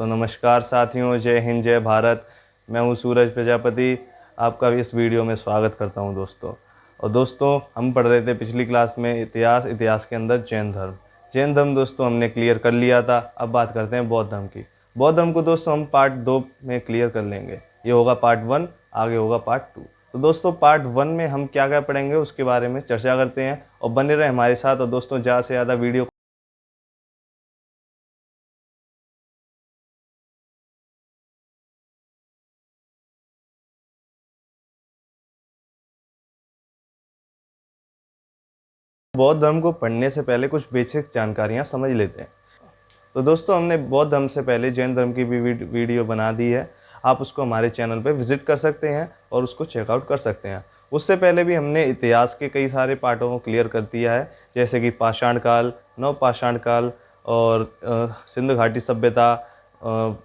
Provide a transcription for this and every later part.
तो नमस्कार साथियों, जय हिंद जय भारत। मैं हूं सूरज प्रजापति, आपका इस वीडियो में स्वागत करता हूं दोस्तों। और दोस्तों, हम पढ़ रहे थे पिछली क्लास में इतिहास के अंदर जैन धर्म दोस्तों हमने क्लियर कर लिया था। अब बात करते हैं बौद्ध धर्म की। बौद्ध धर्म को दोस्तों हम पार्ट 2 में क्लियर कर लेंगे। ये होगा पार्ट 1, आगे होगा पार्ट 2। तो दोस्तों पार्ट 1 में हम क्या क्या पढ़ेंगे उसके बारे में चर्चा करते हैं, और बने रहे हमारे साथ। और दोस्तों ज़्यादा से ज़्यादा वीडियो बौद्ध धर्म को पढ़ने से पहले कुछ बेसिक जानकारियाँ समझ लेते हैं। तो दोस्तों हमने बौद्ध धर्म से पहले जैन धर्म की भी वीडियो बना दी है। आप उसको हमारे चैनल पर विजिट कर सकते हैं और उसको चेकआउट कर सकते हैं। उससे पहले भी हमने इतिहास के कई सारे पार्टों को क्लियर कर दिया है, जैसे कि पाषाण काल, नवपाषाण काल और सिंधु घाटी सभ्यता,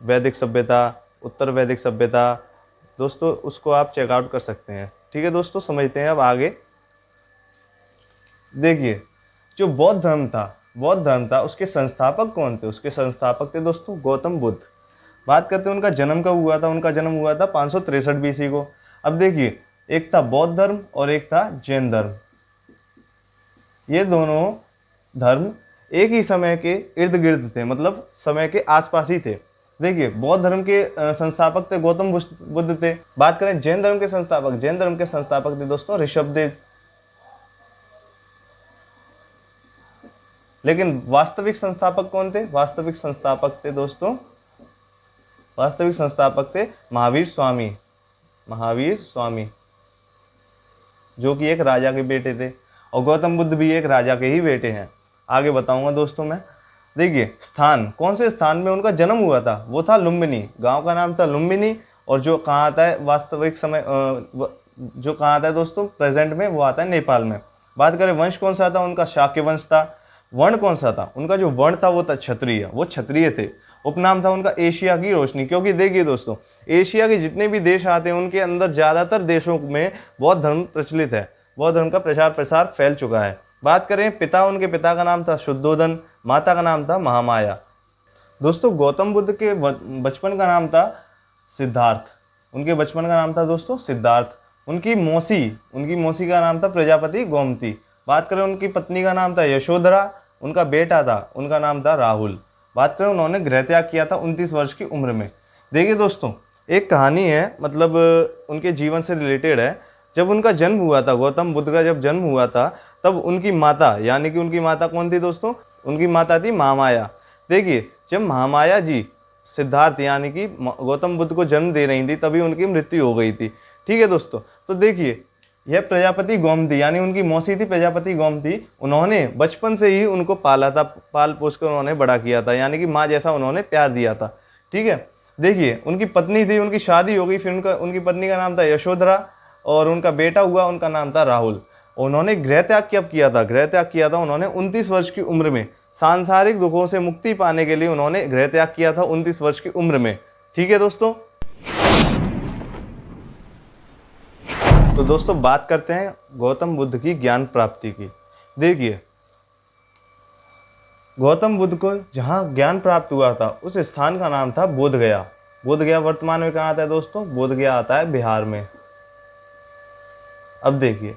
वैदिक सभ्यता, उत्तर वैदिक सभ्यता। दोस्तों उसको आप चेकआउट कर सकते हैं। ठीक है दोस्तों, समझते हैं अब आगे। देखिए, जो बौद्ध धर्म था उसके संस्थापक कौन थे? उसके संस्थापक थे दोस्तों गौतम बुद्ध। बात करते हैं उनका जन्म कब हुआ था। उनका जन्म हुआ था 563 बीसी को। अब देखिए, एक था बौद्ध धर्म और एक था जैन धर्म। ये दोनों धर्म एक ही समय के इर्द गिर्द थे, मतलब समय के आसपास ही थे। देखिए, बौद्ध धर्म के संस्थापक थे गौतम बुद्ध थे। बात करें जैन धर्म के संस्थापक थे दोस्तों ऋषभदेव। लेकिन वास्तविक संस्थापक कौन थे? वास्तविक संस्थापक थे महावीर स्वामी, जो कि एक राजा के बेटे थे। और गौतम बुद्ध भी एक राजा के ही बेटे हैं। आगे बताऊंगा दोस्तों मैं। देखिए, स्थान, कौन से स्थान में उनका जन्म हुआ था? वो था लुम्बिनी। गांव का नाम था लुम्बिनी। और जो कहाँ आता है वास्तविक समय, जो कहाँ आता है दोस्तों प्रेजेंट में, वो आता है नेपाल में। बात करें वंश कौन सा था? उनका शाक्य वंश था। वर्ण कौन सा था? उनका जो वर्ण था वो था क्षत्रिय। वो क्षत्रिय थे। उपनाम था उनका एशिया की रोशनी। क्योंकि देखिए दोस्तों, एशिया के जितने भी देश आते हैं उनके अंदर ज़्यादातर देशों में बौद्ध धर्म प्रचलित है। बौद्ध धर्म का प्रचार प्रसार फैल चुका है। बात करें पिता, उनके पिता का नाम था शुद्धोधन, माता का नाम था महामाया। दोस्तों गौतम बुद्ध के बचपन का नाम था सिद्धार्थ। उनके बचपन का नाम था दोस्तों सिद्धार्थ। उनकी मौसी का नाम था प्रजापति गोमती। बात करें उनकी पत्नी का नाम था यशोधरा। उनका बेटा था, उनका नाम था राहुल। बात करें उन्होंने गृह त्याग किया था 29 वर्ष की उम्र में। देखिए दोस्तों, एक कहानी है, मतलब उनके जीवन से रिलेटेड है। जब उनका जन्म हुआ था, गौतम बुद्ध का जब जन्म हुआ था, तब उनकी माता, यानी कि उनकी माता कौन थी दोस्तों? उनकी माता थी महामाया। देखिए, जब महामाया जी सिद्धार्थ यानी कि गौतम बुद्ध को जन्म दे रही थी, तभी उनकी मृत्यु हो गई थी। ठीक है दोस्तों, तो देखिए, यह प्रजापति गोमती यानी उनकी मौसी थी प्रजापति गोमती। उन्होंने बचपन से ही उनको पाला था, पाल पोस कर उन्होंने बड़ा किया था, यानी कि माँ जैसा उन्होंने प्यार दिया था। ठीक है, देखिए, उनकी पत्नी थी, उनकी शादी हो गई, फिर उनकी पत्नी का नाम था यशोधरा और उनका बेटा हुआ, उनका नाम था राहुल। उन्होंने गृह त्याग कब किया था? गृह त्याग किया था उन्होंने 29 वर्ष की उम्र में। सांसारिक दुखों से मुक्ति पाने के लिए उन्होंने गृह त्याग किया था 29 वर्ष की उम्र में। ठीक है दोस्तों, तो दोस्तों बात करते हैं गौतम बुद्ध की ज्ञान प्राप्ति की। देखिए, गौतम बुद्ध को जहाँ ज्ञान प्राप्त हुआ था उस स्थान का नाम था बोधगया। बोधगया वर्तमान में कहाँ आता है दोस्तों? बोधगया आता है बिहार में। अब देखिए,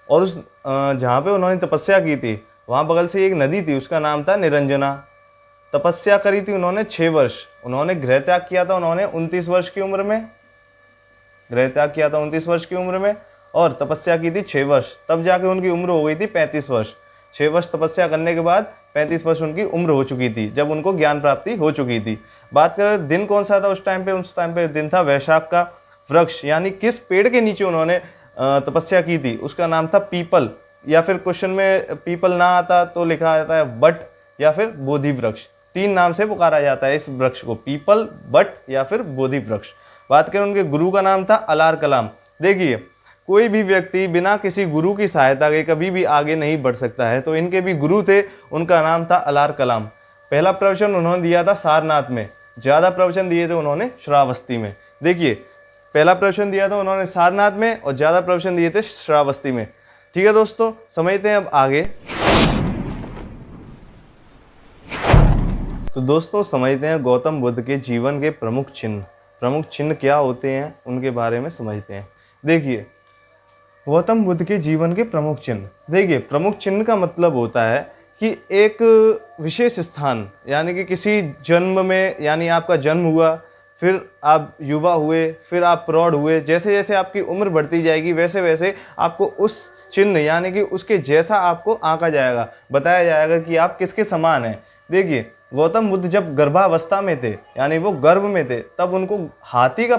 और उस जहाँ पे उन्होंने तपस्या की थी वहाँ बगल से एक नदी थी, उसका नाम था निरंजना। तपस्या करी थी उन्होंने 6 वर्ष। उन्होंने गृह त्याग किया था उन्होंने 29 वर्ष की उम्र में। गृह त्याग किया था 29 वर्ष की उम्र में और तपस्या की थी 6 वर्ष। तब जाके उनकी उम्र हो गई थी 35 वर्ष। 6 वर्ष तपस्या करने के बाद 35 वर्ष उनकी उम्र हो चुकी थी, जब उनको ज्ञान प्राप्ति हो चुकी थी। बात करें दिन कौन सा था उस टाइम पे? उस टाइम पे दिन था वैशाख का वृक्ष, यानी किस पेड़ के नीचे उन्होंने तपस्या की थी? उसका नाम था पीपल, या फिर क्वेश्चन में पीपल ना आता तो लिखा जाता है बट या फिर बोधि वृक्ष। 3 नाम से पुकारा जाता है इस वृक्ष को, पीपल, बट या फिर बोधि वृक्ष। बात करें उनके गुरु का नाम था अलार कलाम। देखिए, कोई भी व्यक्ति बिना किसी गुरु की सहायता के कभी भी आगे नहीं बढ़ सकता है, तो इनके भी गुरु थे, उनका नाम था अलार कलाम। पहला प्रवचन उन्होंने दिया था सारनाथ में, ज़्यादा प्रवचन दिए थे उन्होंने श्रावस्ती में। देखिए, पहला प्रवचन दिया था उन्होंने सारनाथ में और ज़्यादा प्रवचन दिए थे श्रावस्ती में। ठीक है दोस्तों, समझते हैं अब आगे। तो दोस्तों समझते हैं गौतम बुद्ध के जीवन के प्रमुख चिन्ह। प्रमुख चिन्ह क्या होते हैं उनके बारे में समझते हैं। देखिए गौतम बुद्ध के जीवन के प्रमुख चिन्ह। देखिए प्रमुख चिन्ह का मतलब होता है कि एक विशेष स्थान, यानी कि किसी जन्म में, यानी आपका जन्म हुआ, फिर आप युवा हुए, फिर आप प्रौढ़ हुए, जैसे जैसे आपकी उम्र बढ़ती जाएगी वैसे वैसे आपको उस चिन्ह यानी कि उसके जैसा आपको आंका जाएगा, बताया जाएगा कि आप किसके समान हैं। देखिए गौतम बुद्ध जब गर्भावस्था में थे, यानी वो गर्भ में थे, तब उनको हाथी का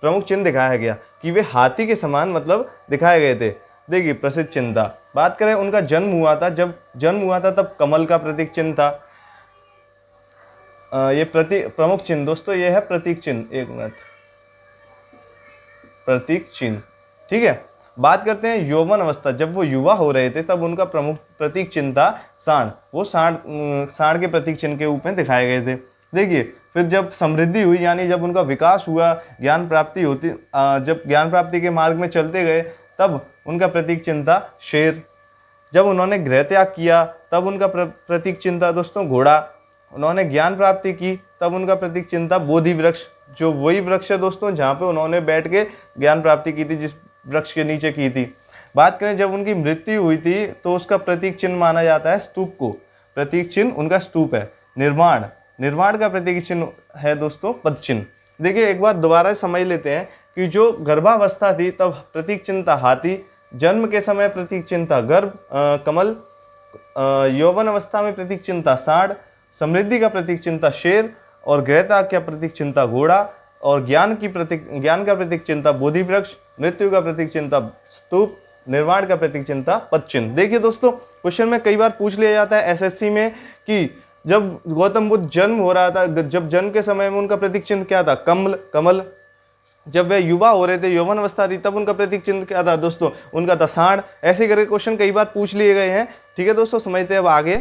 प्रमुख चिन्ह दिखाया गया कि वे हाथी के समान मतलब दिखाए गए थे। देखिए प्रसिद्ध चिन्ह था। बात करें उनका जन्म हुआ था, जब जन्म हुआ था तब कमल का प्रतीक चिन्ह था। ये प्रमुख चिन्ह दोस्तों, ये है प्रतीक चिन्ह। एक मिनट, प्रतीक चिन्ह, ठीक है। बात करते हैं यौवन अवस्था, जब वो युवा हो रहे थे तब उनका प्रमुख प्रतीक चिन्ह था सांड। वो सांड के प्रतीक चिन्ह के रूप में दिखाए गए थे। देखिए फिर जब समृद्धि हुई, यानी जब उनका विकास हुआ, ज्ञान प्राप्ति होती, जब ज्ञान प्राप्ति के मार्ग में चलते गए, तब उनका प्रतीक चिन्ह था शेर। जब उन्होंने गृह त्याग किया तब उनका प्रतीक चिन्ह था दोस्तों घोड़ा। उन्होंने ज्ञान प्राप्ति की तब उनका प्रतीक चिन्ह था बोधि वृक्ष, जो वही वृक्ष है दोस्तों जहाँ पे उन्होंने बैठ के ज्ञान प्राप्ति की थी, जिस वृक्ष के नीचे की थी। बात करें जब उनकी मृत्यु हुई थी तो उसका प्रतीक चिन्ह माना जाता है स्तूप को। प्रतीक चिन्ह उनका स्तूप है। निर्माण का प्रतीक चिन्ह है दोस्तों पद चिन्ह। देखिए एक बार दोबारा समझ लेते हैं कि जो गर्भावस्था थी तब प्रतीक चिन्ह था हाथी, जन्म के समय प्रतीक चिन्ह था कमल, यौवन अवस्था में प्रतीक चिन्ह था सांड, समृद्धि का प्रतीक चिन्ह था शेर, और गृहत्याग का प्रतीक चिन्ह था घोड़ा, और ज्ञान का प्रतीक चिन्ह था बोधि वृक्ष, मृत्यु का प्रतीक चिन्ह था स्तूप, निर्वाण का प्रतीक चिन्ह था पद चिन्ह। देखिए दोस्तों क्वेश्चन में कई बार पूछ लिया जाता है एसएससी में कि जब गौतम बुद्ध जन्म हो रहा था, जब जन्म के समय में उनका प्रतीक चिन्ह क्या था, कमल। जब वे युवा हो रहे थे, यौवन अवस्था थी, तब उनका प्रतीक चिन्ह क्या था दोस्तों, उनका था सांड। ऐसे करके क्वेश्चन कई बार पूछ लिए गए हैं। ठीक है दोस्तों, समझते हैं अब आगे।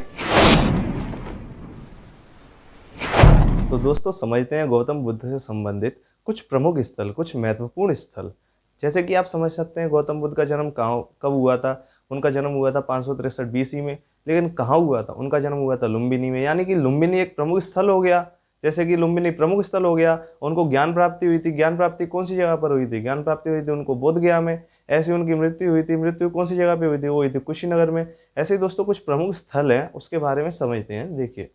तो दोस्तों समझते हैं गौतम बुद्ध से संबंधित कुछ प्रमुख स्थल, कुछ महत्वपूर्ण स्थल। जैसे कि आप समझ सकते हैं गौतम बुद्ध का जन्म कब हुआ था। उनका जन्म हुआ था 563 BC में, लेकिन कहाँ हुआ था, उनका जन्म हुआ था लुम्बिनी में। यानी कि लुम्बिनी एक प्रमुख स्थल हो गया। जैसे कि लुम्बिनी प्रमुख स्थल हो गया, उनको ज्ञान प्राप्ति हुई थी। ज्ञान प्राप्ति कौन सी जगह पर हुई थी, ज्ञान प्राप्ति हुई थी उनको बोध गया में। ऐसी उनकी मृत्यु हुई थी, मृत्यु कौन सी जगह पे हुई थी, वो हुई थी कुशीनगर में। ऐसे ही दोस्तों कुछ प्रमुख स्थल हैं, उसके बारे में समझते हैं। देखिए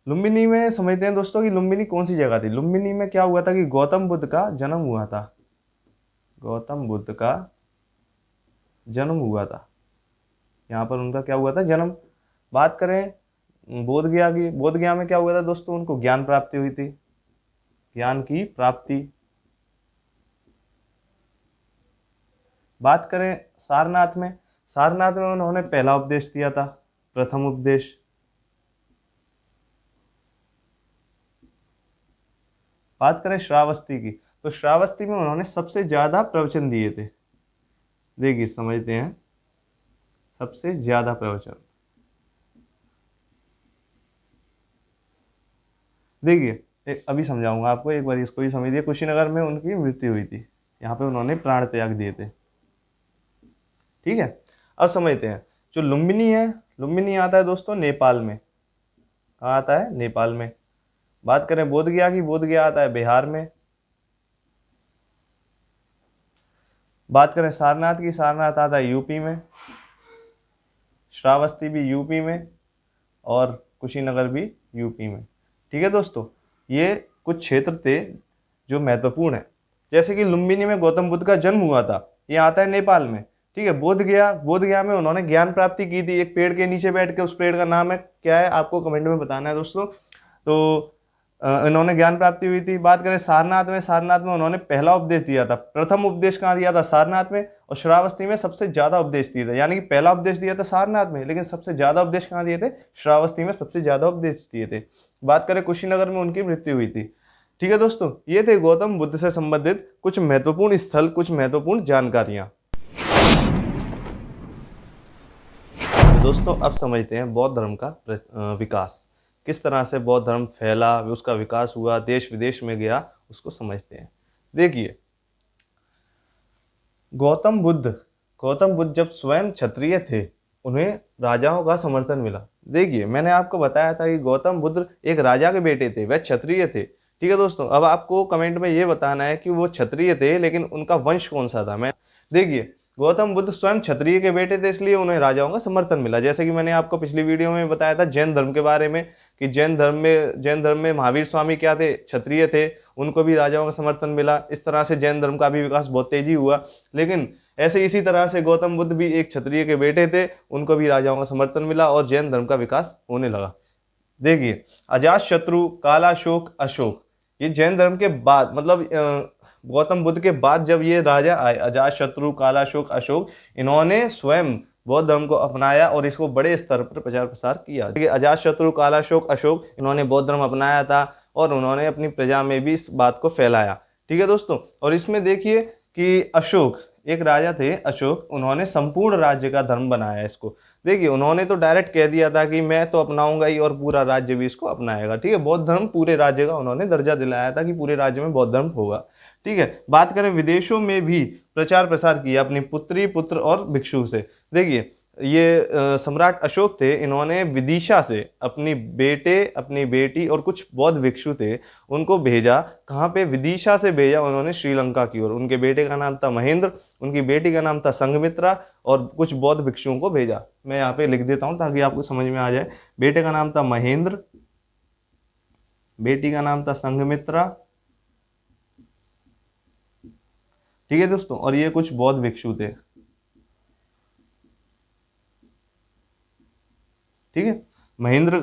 लुम्बिनी में समझते हैं दोस्तों कि लुम्बिनी कौन सी जगह थी। लुम्बिनी में क्या हुआ था कि गौतम बुद्ध का जन्म हुआ था। गौतम बुद्ध का जन्म हुआ था, यहाँ पर उनका क्या हुआ था, जन्म। बात करें बोध गया की, बोध गया में क्या हुआ था दोस्तों, उनको ज्ञान प्राप्ति हुई थी, ज्ञान की प्राप्ति। बात करें सारनाथ में, सारनाथ में उन्होंने पहला उपदेश दिया था, प्रथम उपदेश। बात करें श्रावस्ती की, तो श्रावस्ती में उन्होंने सबसे ज्यादा प्रवचन दिए थे। देखिए समझते हैं, सबसे ज्यादा प्रवचन। देखिए अभी समझाऊंगा आपको, एक बार इसको ही समझिए। कुशीनगर में उनकी मृत्यु हुई थी, यहाँ पे उन्होंने प्राण त्याग दिए थे। ठीक है, अब समझते हैं जो लुम्बिनी है, लुम्बिनी आता है दोस्तों नेपाल में। कहाँ आता है, नेपाल में। बात करें बोध गया की, बोध गया आता है बिहार में। बात करें सारनाथ की, सारनाथ आता है यूपी में। श्रावस्ती भी यूपी में, और कुशीनगर भी यूपी में। ठीक है दोस्तों, ये कुछ क्षेत्र थे जो महत्वपूर्ण है। जैसे कि लुम्बिनी में गौतम बुद्ध का जन्म हुआ था, ये आता है नेपाल में। ठीक है, बोध गया में उन्होंने ज्ञान प्राप्ति की थी, एक पेड़ के नीचे बैठ के। उस पेड़ का नाम है क्या है, आपको कमेंट में बताना है दोस्तों। तो इन्होंने ज्ञान प्राप्ति हुई थी। बात करें सारनाथ में, सारनाथ में उन्होंने पहला उपदेश दिया था। प्रथम उपदेश कहाँ दिया था, सारनाथ में। और श्रावस्ती में सबसे ज्यादा उपदेश दिए थे। यानी कि पहला उपदेश दिया था सारनाथ में, लेकिन सबसे ज्यादा उपदेश कहाँ दिए थे, श्रावस्ती में सबसे ज्यादा उपदेश दिए थे। बात करें कुशीनगर में उनकी मृत्यु हुई थी। ठीक है दोस्तों, ये थे गौतम बुद्ध से संबंधित कुछ महत्वपूर्ण स्थल, कुछ महत्वपूर्ण जानकारियां। दोस्तों अब समझते हैं बौद्ध धर्म का विकास, किस तरह से बौद्ध धर्म फैला, उसका विकास हुआ, देश विदेश में गया, उसको समझते हैं। देखिए गौतम बुद्ध जब स्वयं क्षत्रिय थे, उन्हें राजाओं का समर्थन मिला। देखिए मैंने आपको बताया था कि गौतम बुद्ध एक राजा के बेटे थे, वह क्षत्रिय थे। ठीक है दोस्तों, अब आपको कमेंट में ये बताना है कि वो क्षत्रिय थे लेकिन उनका वंश कौन सा था। मैं देखिए गौतम बुद्ध स्वयं क्षत्रिय के बेटे थे, इसलिए उन्हें राजाओं का समर्थन मिला। जैसे कि मैंने आपको पिछली वीडियो में बताया था जैन धर्म के बारे में कि जैन धर्म में महावीर स्वामी क्या थे, क्षत्रिय थे, उनको भी राजाओं का समर्थन मिला। इस तरह से जैन धर्म का भी विकास बहुत तेजी हुआ। लेकिन ऐसे इसी तरह से गौतम बुद्ध भी एक क्षत्रिय के बेटे थे, उनको भी राजाओं का समर्थन मिला और जैन धर्म का विकास होने लगा। देखिए अजात शत्रु, कालाशोक, अशोक, ये जैन धर्म के बाद मतलब गौतम बुद्ध के बाद जब ये राजा आए अजात शत्रु, कालाशोक, अशोक, इन्होंने स्वयं बौद्ध धर्म को अपनाया और इसको बड़े स्तर पर प्रचार प्रसार किया। देखिए अजात शत्रु, कालाशोक, अशोक, इन्होंने बौद्ध धर्म अपनाया था और उन्होंने अपनी प्रजा में भी इस बात को फैलाया। ठीक है दोस्तों, और इसमें देखिए कि अशोक एक राजा थे, अशोक, उन्होंने संपूर्ण राज्य का धर्म बनाया इसको। देखिए उन्होंने तो डायरेक्ट कह दिया था कि मैं तो अपनाऊंगा ही और पूरा राज्य भी इसको अपनाएगा। ठीक है, बौद्ध धर्म पूरे राज्य का उन्होंने दर्जा दिलाया था कि पूरे राज्य में बौद्ध धर्म होगा। ठीक है, बात करें विदेशों में भी प्रचार प्रसार किया अपनी पुत्री, पुत्र और भिक्षु से। देखिए ये सम्राट अशोक थे, इन्होंने विदिशा से अपनी बेटे, अपनी बेटी और कुछ बौद्ध भिक्षु थे उनको भेजा। कहाँ पे? विदिशा से भेजा उन्होंने श्रीलंका की ओर। उनके बेटे का नाम था महेंद्र, उनकी बेटी का नाम था संघमित्रा और कुछ बौद्ध भिक्षुओं को भेजा। मैं यहाँ पे लिख देता हूँ ताकि आपको समझ में आ जाए। बेटे का नाम था महेंद्र, बेटी का नाम था संघमित्रा। ठीक है दोस्तों, और ये कुछ बौद्ध भिक्षु थे। ठीक है, महेंद्र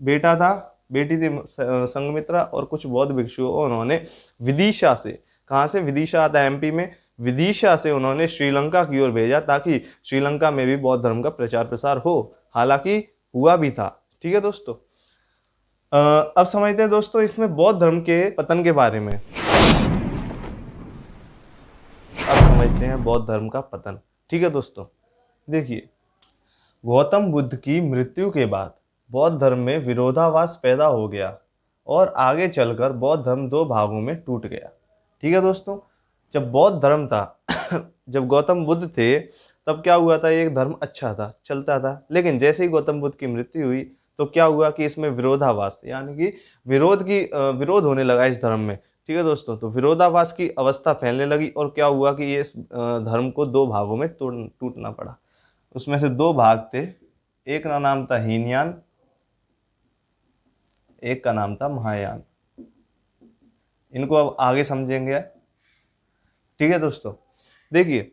बेटा था, बेटी थी संघमित्रा और कुछ बौद्ध भिक्षुओं को उन्होंने विदिशा से, कहाँ से? विदिशा आता है एमपी में, विदिशा से उन्होंने श्रीलंका की ओर भेजा ताकि श्रीलंका में भी बौद्ध धर्म का प्रचार प्रसार हो। हालांकि हुआ भी था। ठीक है दोस्तों, अब समझते हैं दोस्तों इसमें बौद्ध धर्म के पतन के बारे में। अब समझते हैं बौद्ध धर्म का पतन। ठीक है दोस्तों, देखिए गौतम बुद्ध की मृत्यु के बाद बौद्ध धर्म में विरोधाभास पैदा हो गया और आगे चलकर बौद्ध धर्म दो भागों में टूट गया। ठीक है दोस्तों, जब बौद्ध धर्म था जब गौतम बुद्ध थे तब क्या हुआ था? एक धर्म अच्छा था, चलता था। लेकिन जैसे ही गौतम बुद्ध की मृत्यु हुई तो क्या हुआ कि इसमें विरोधाभास यानी कि विरोध होने लगा इस धर्म में। ठीक है दोस्तों, तो विरोधाभास की अवस्था फैलने लगी और क्या हुआ कि ये इस धर्म को दो भागों में टूटना पड़ा। उसमें से दो भाग थे, एक का नाम था हीनयान, एक का नाम था महायान। इनको अब आगे समझेंगे। ठीक है दोस्तों, देखिए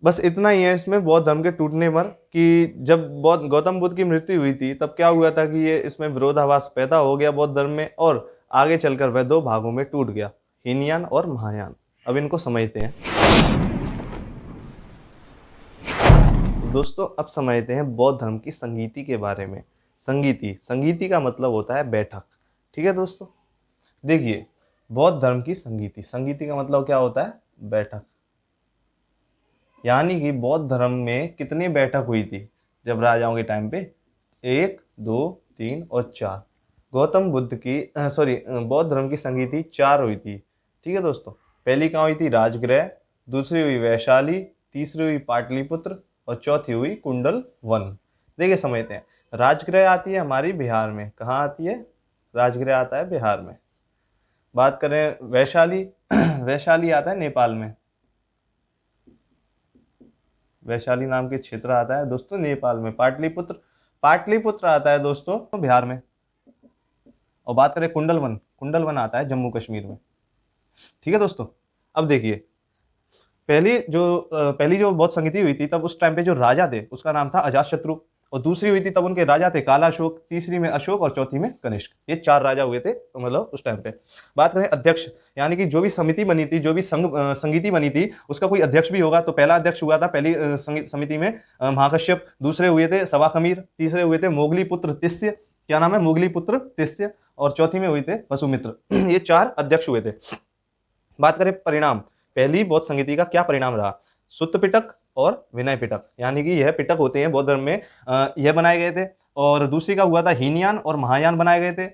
बस इतना ही है इसमें बौद्ध धर्म के टूटने पर कि जब गौतम बुद्ध की मृत्यु हुई थी तब क्या हुआ था कि ये इसमें विरोधाभास पैदा हो गया बौद्ध धर्म में और आगे चलकर वह दो भागों में टूट गया, हीनयान और महायान। अब इनको समझते हैं दोस्तों। अब समझते हैं बौद्ध धर्म की संगीति के बारे में। संगीति का मतलब होता है बैठक। ठीक है दोस्तों, देखिए बौद्ध धर्म की संगीति का मतलब क्या होता है? बैठक। यानी कि बौद्ध धर्म में कितनी बैठक हुई थी जब राजाओं के टाइम पे? 1, 2, 3 और 4। गौतम बुद्ध की बौद्ध धर्म की संगीति 4 हुई थी। ठीक है दोस्तों, पहली कहाँ हुई थी? राजगृह, दूसरी हुई वैशाली, तीसरी हुई पाटलिपुत्र और चौथी हुई कुंडल वन। देखिए समझते हैं। राजगृह आती है हमारी बिहार में। कहाँ आती है? राजगृह आता है बिहार में। बात करें वैशाली वैशाली आता है नेपाल में। वैशाली नाम के क्षेत्र आता है दोस्तों नेपाल में। पाटलिपुत्र आता है दोस्तों बिहार में। और बात करें कुंडल वन आता है जम्मू कश्मीर में। ठीक है दोस्तों, अब देखिए पहली जो बौद्ध संगीति हुई थी तब उस टाइम पे जो राजा थे उसका नाम था अजातशत्रु, और दूसरी हुई थी तब उनके राजा थे कालाशोक, तीसरी में अशोक और चौथी में कनिष्क। ये 4 राजा हुए थे मतलब उस टाइम पे। बात करें अध्यक्ष, यानी कि जो भी समिति बनी थी, जो भी संगीति बनी थी उसका कोई अध्यक्ष भी होगा। तो पहला अध्यक्ष हुआ था पहली समिति में महाकश्यप, दूसरे हुए थे सवाखमीर, तीसरे हुए थे मोगली पुत्र तिस्य, क्या नाम है? मोगली पुत्र तिस्य, और चौथी में हुए थे वसुमित्र। ये 4 अध्यक्ष हुए थे। बात करें परिणाम, पहली बौद्ध संगीति का क्या परिणाम रहा? सुत्त पिटक और विनय पिटक, यानी कि यह पिटक होते हैं बौद्ध धर्म में, यह बनाए गए थे। और दूसरी का हुआ था हीनयान और महायान बनाए गए थे।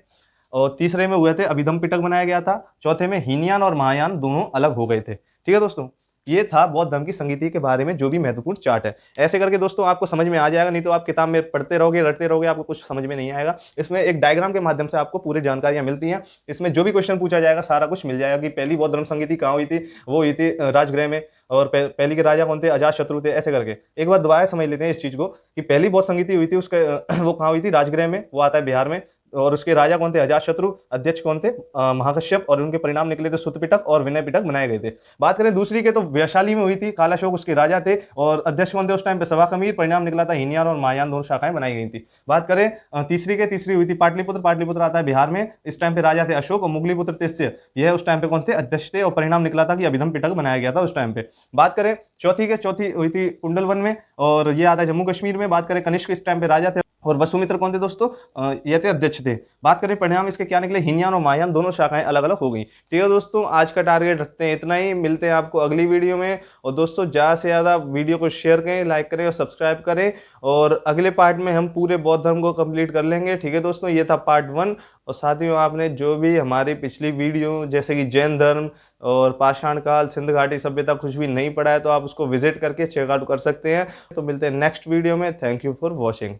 और तीसरे में हुए थे अभिधम पिटक बनाया गया था। चौथे में हीनयान और महायान दोनों अलग हो गए थे। ठीक है दोस्तों, ये था बौद्ध धर्म की संगीति के बारे में जो भी महत्वपूर्ण चार्ट है। ऐसे करके दोस्तों आपको समझ में आ जाएगा, नहीं तो आप किताब में पढ़ते रहोगे, रटते रहोगे, आपको कुछ समझ में नहीं आएगा। इसमें एक डायग्राम के माध्यम से आपको पूरी जानकारियां मिलती हैं। इसमें जो भी क्वेश्चन पूछा जाएगा सारा कुछ मिल जाएगा कि पहली बौद्ध धर्म संगीति कहाँ हुई थी, वो हुई थी राजगृह में। और पहली के राजा कौन थे, अजातशत्रु थे। ऐसे करके एक बार दोबारा समझ लेते हैं इस चीज को कि पहली बौद्ध संगीति हुई थी उसके वो कहाँ हुई थी, राजगृह में, वो आता है बिहार में। और उसके राजा कौन थे, अजातशत्रु। अध्यक्ष कौन थे, महाकश्यप। और उनके परिणाम निकले थे सुत पिटक और विनय पिटक बनाए गए थे। बात करें दूसरी के तो वैशाली में हुई थी, कालाशोक उसके राजा थे। और अध्यक्ष कौन थे उस टाइम पे, सवाकमीर। परिणाम निकला था हीनयान और महायान, दोनों शाखाएं बनाई गई थी। बात करें तीसरी हुई थी पाटलिपुत्र। पाटलिपुत्र आता है बिहार में। इस टाइम पे राजा थे अशोक। और मुगलीपुत्र तिस्य, यह उस टाइम पे कौन थे, अध्यक्ष थे। और परिणाम निकला था कि अभिधम पिटक बनाया गया था उस टाइम पे। बात करें चौथी हुई थी कुंडलवन में, और ये आता है जम्मू कश्मीर में। बात करें कनिष्क इस टाइम पे राजा थे। और वसुमित्र कौन थे दोस्तों, ये थे अध्यक्ष थे। बात करें परिणाम इसके क्या निकले, हीनयान और महायान, दोनों शाखाएं अलग अलग हो गई। ठीक है दोस्तों, आज का टारगेट रखते हैं इतना ही। मिलते हैं आपको अगली वीडियो में। और दोस्तों ज़्यादा से ज़्यादा वीडियो को शेयर करें, लाइक करें और सब्सक्राइब करें। और अगले पार्ट में हम पूरे बौद्ध धर्म को कंप्लीट कर लेंगे। ठीक है दोस्तों, ये था पार्ट 1। और साथियों आपने जो भी हमारी पिछली वीडियो जैसे कि जैन धर्म और पाषाण काल, सिंध घाटी सभ्यता कुछ भी नहीं पढ़ा है तो आप उसको विजिट करके चेकआउट कर सकते हैं। तो मिलते हैं नेक्स्ट वीडियो में। Thank you for watching.